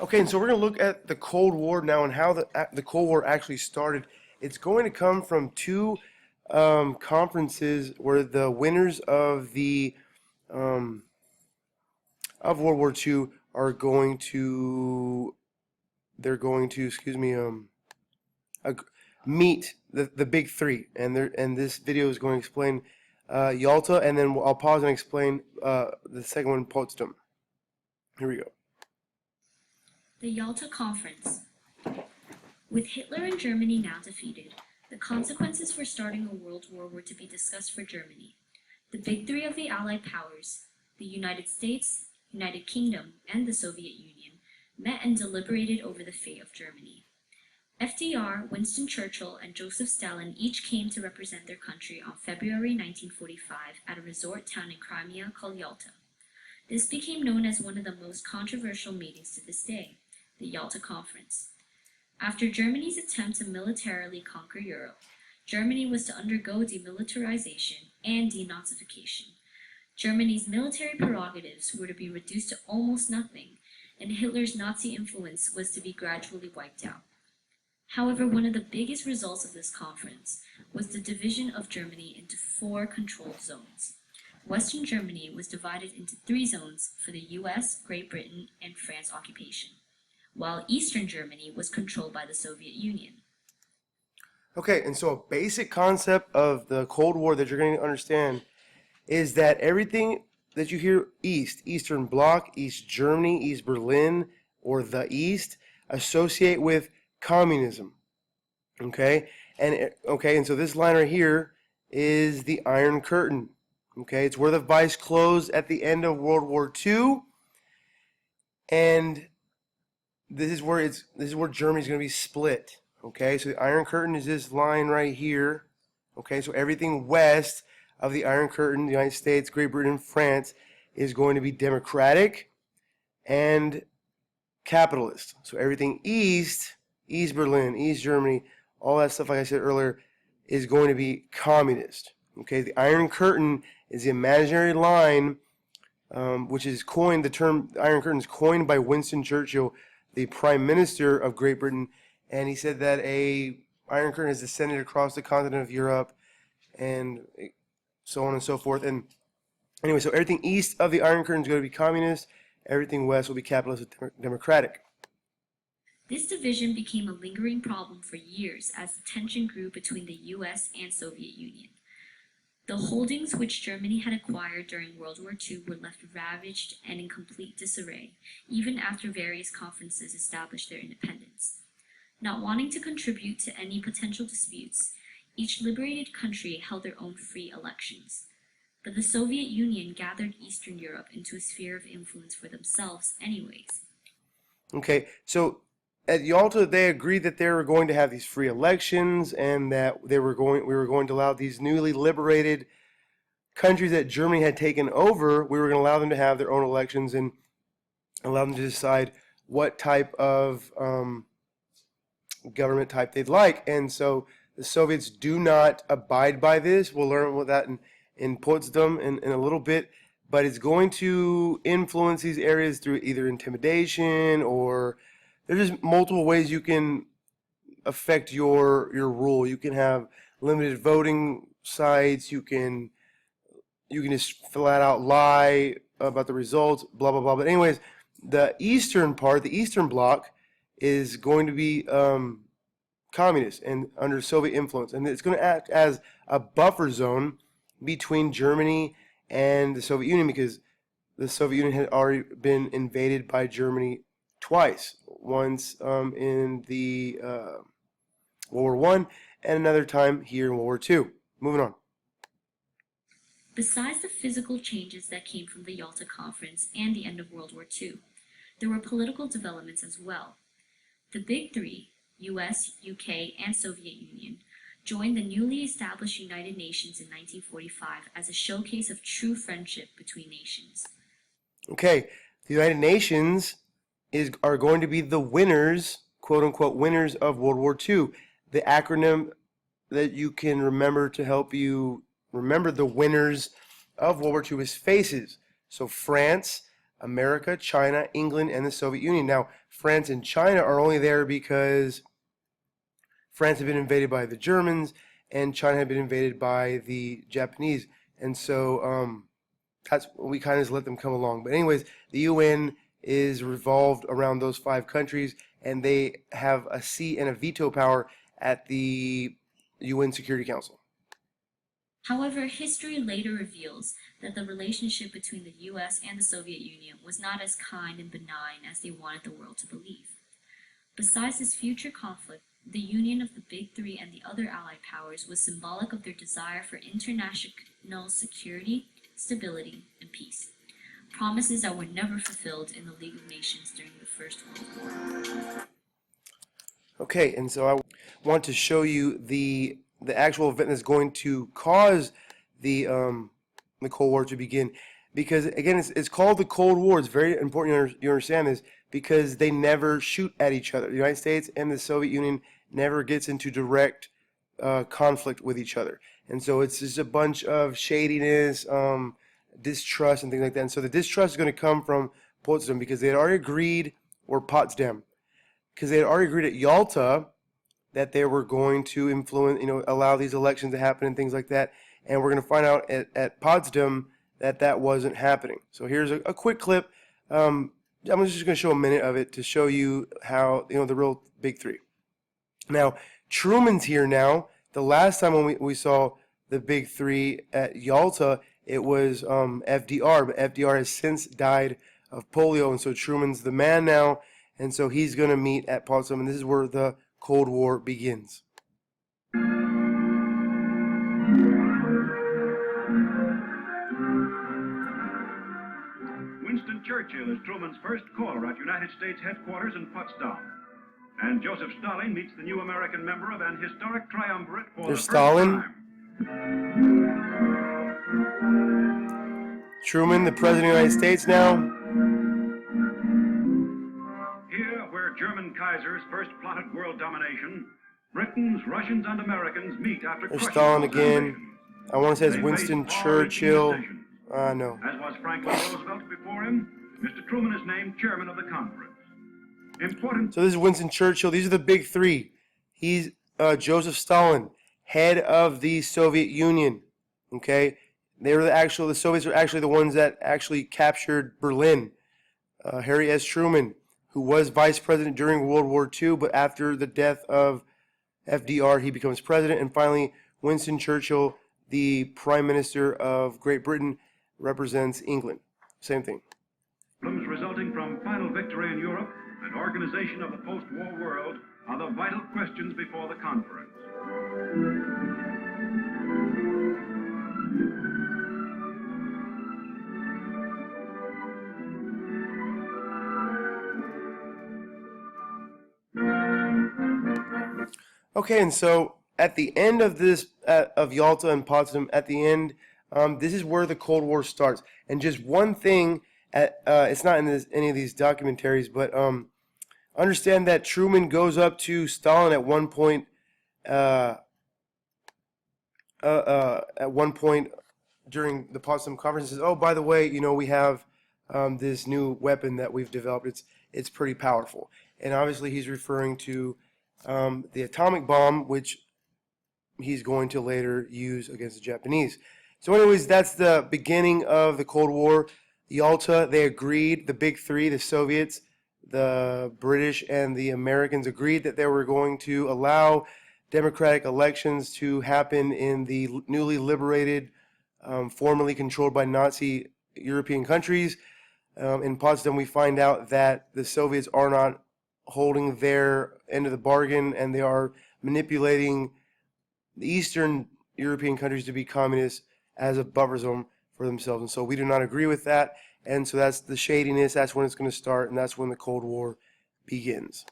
Okay, and so we're going to look at the Cold War now and how the Cold War actually started. It's going to come from two conferences where the winners um, of World War II are going to excuse me ag- meet the big three, and this video is going to explain Yalta, and then I'll pause and explain the second one, Potsdam. Here we go. The Yalta Conference. With Hitler and Germany now defeated, the consequences for starting a world war were to be discussed for Germany. The big three of the Allied powers, the United States, United Kingdom, and the Soviet Union, met and deliberated over the fate of Germany. FDR, Winston Churchill, and Joseph Stalin each came to represent their country on February 1945 at a resort town in Crimea called Yalta. This became known as one of the most controversial meetings to this day, the Yalta Conference. After Germany's attempt to militarily conquer Europe, Germany was to undergo demilitarization and denazification. Germany's military prerogatives were to be reduced to almost nothing, and Hitler's Nazi influence was to be gradually wiped out. However, one of the biggest results of this conference was the division of Germany into four controlled zones. Western Germany was divided into three zones for the US, Great Britain, and France occupation, while Eastern Germany was controlled by the Soviet Union. Okay, and so a basic concept of the Cold War that you're going to understand is that everything that you hear Eastern Bloc, East Germany, East Berlin, or the East, associate with communism. Okay, and so this line right here is the Iron Curtain. Okay, it's where the vice closed at the end of World War II, and this is where Germany's going to be split. Okay, so the Iron Curtain is this line right here. Okay, so everything west of the Iron Curtain, the United States, Great Britain, France, is going to be democratic and capitalist. So everything East Berlin, East Germany, all that stuff, like I said earlier, is going to be communist. Okay, the Iron Curtain is the imaginary line, which is coined, the term Iron Curtain is coined by Winston Churchill, the Prime Minister of Great Britain, and he said that a Iron Curtain has descended across the continent of Europe, and so on and so forth. And anyway, so everything east of the Iron Curtain is going to be communist, everything west will be capitalist and democratic. This division became a lingering problem for years as the tension grew between the US and Soviet Union. The holdings which Germany had acquired during World War II were left ravaged and in complete disarray, even after various conferences established their independence. Not wanting to contribute to any potential disputes, each liberated country held their own free elections. But the Soviet Union gathered Eastern Europe into a sphere of influence for themselves anyways. Okay, so at Yalta, they agreed that they were going to have these free elections, and that we were going to allow these newly liberated countries that Germany had taken over. We were going to allow them to have their own elections and allow them to decide what type of government type they'd like. And so the Soviets do not abide by this. We'll learn about that in Potsdam in a little bit. But it's going to influence these areas through either intimidation, or there's just multiple ways you can affect your rule. You can have limited voting sites. You can just flat out lie about the results, blah blah blah. But anyways, the eastern part, the Eastern Bloc, is going to be communist and under Soviet influence, and it's going to act as a buffer zone between Germany and the Soviet Union, because the Soviet Union had already been invaded by Germany twice. Once in the World War One, and another time here in World War Two. Moving on. Besides the physical changes that came from the Yalta Conference and the end of World War II, there were political developments as well. The big three, US, UK, and Soviet Union, joined the newly established United Nations in 1945 as a showcase of true friendship between nations. Okay, the United Nations are going to be the winners, quote unquote, winners of World War II. The acronym that you can remember to help you remember the winners of World War II is FACES. So France, America, China, England, and the Soviet Union. Now, France and China are only there because France had been invaded by the Germans and China had been invaded by the Japanese. And so that's we kind of just let them come along. But anyways, the UN is revolved around those 5 countries, and they have a seat and a veto power at the UN Security Council. However, history later reveals that the relationship between the US and the Soviet Union was not as kind and benign as they wanted the world to believe. Besides this future conflict, the union of the Big Three and the other Allied powers was symbolic of their desire for international security, stability, and peace, promises that were never fulfilled in the League of Nations during the First World War. Okay, and so I want to show you the actual event that's going to cause the Cold War to begin, because again it's called the Cold War. It's very important you understand this, because they never shoot at each other. The United States and the Soviet Union never gets into direct conflict with each other, and so it's just a bunch of shadiness, distrust, and things like that. And so the distrust is going to come from Potsdam, because they had already agreed, or Potsdam, because they had already agreed at Yalta that they were going to influence, allow these elections to happen and things like that. And we're going to find out at Potsdam that that wasn't happening. So here's a quick clip. I'm just going to show a minute of it to show you how, the real Big Three. Now, Truman's here now. The last time when we saw the Big Three at Yalta, it was FDR, but FDR has since died of polio, and so Truman's the man now, and so he's going to meet at Potsdam, and this is where the Cold War begins. Winston Churchill is Truman's first caller at United States headquarters in Potsdam. And Joseph Stalin meets the new American member of an historic triumvirate for There's the Stalin. first time. Truman, the President of the United States now. Here, where German Kaisers first plotted world domination, Britons, Russians, and Americans meet after There's crushing Stalin those again. invasions. I want to say it's They Winston made far-reaching Churchill. decisions. No. As was Franklin Roosevelt before him, Mr. Truman is named chairman of the conference. Important. So this is Winston Churchill. These are the Big Three. He's Joseph Stalin, head of the Soviet Union. Okay, the Soviets are actually the ones that actually captured Berlin. Harry S. Truman, who was vice president during World War II, but after the death of FDR, he becomes president. And finally, Winston Churchill, the Prime Minister of Great Britain, represents England. Same thing. Problems resulting from final victory in Europe and organization of the post-war world are the vital questions before the conference. Okay, and so at the end of this, of Yalta and Potsdam, at the end, this is where the Cold War starts. And just one thing, it's not in any of these documentaries, but understand that Truman goes up to Stalin at one point. At one point during the Potsdam conference, says, "Oh, by the way, we have this new weapon that we've developed. It's pretty powerful." And obviously, he's referring to the atomic bomb, which he's going to later use against the Japanese. So anyways, that's the beginning of the Cold War. Yalta, they agreed, the Big Three, the Soviets, the British, and the Americans agreed that they were going to allow democratic elections to happen in the newly liberated, formerly controlled by Nazi European countries. In Potsdam, we find out that the Soviets are not holding their end of the bargain, and they are manipulating the Eastern European countries to be communist as a buffer zone for themselves. And so we do not agree with that. And so that's the shadiness. That's when it's going to start, and that's when the Cold War begins.